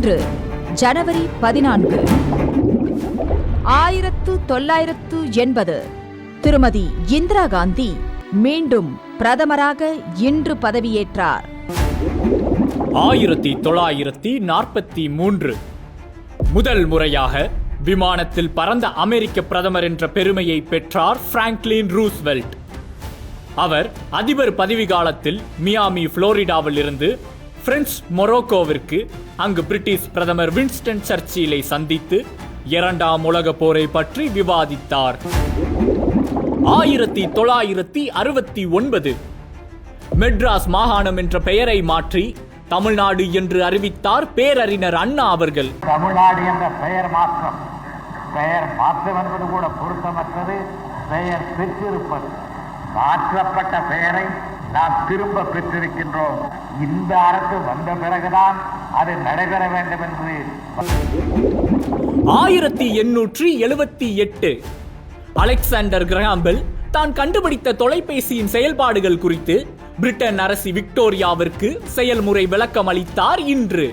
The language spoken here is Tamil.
இன்று ஜனவரி 14 1980 திருமதி இந்திரா காந்தி மீண்டும் பிரதமராக இன்று பதவியேற்றார். 1943 முதல் முறையாக விமானத்தில் பறந்த அமெரிக்க பிரதமர் என்ற பெருமையை பெற்றார் பிராங்க்லின் ரூஸ்வெல்ட். அவர் அதிபர் பதவி காலத்தில் மியாமி புளோரிடாவில் இருந்து பிரெஞ்சு மொரோக்கோவிற்கு, அங்கு பிரிட்டிஷ் பிரதமர் வின்ஸ்டன் சர்ச்சிலை சந்தித்து இரண்டாம் உலக போரை பற்றி விவாதித்தார். 1969 மெட்ராஸ் மாகாணம் என்ற பெயரை மாற்றி தமிழ்நாடு என்று அறிவித்தார் பேரறிஞர் அண்ணா அவர்கள். தமிழ்நாடு என்ற பெயர் மாற்றம் என்பது கூட பொருத்தமற்றது. பெயர் பெற்றிருப்பது, மாற்றப்பட்ட பெயரை நாம் திரும்ப பெற்றிருக்கின்றோம். இந்த அரசு வந்த பிறகுதான் அது நடைபெற வேண்டும் என்று. 1878 அலெக்சாண்டர் கிரஹாம் பெல் தான் கண்டுபிடித்த தொலைபேசியின் செயல்பாடுகள் குறித்து பிரிட்டன் அரசி விக்டோரியாவிற்கு செயல்முறை விளக்கம் அளித்தார். இன்று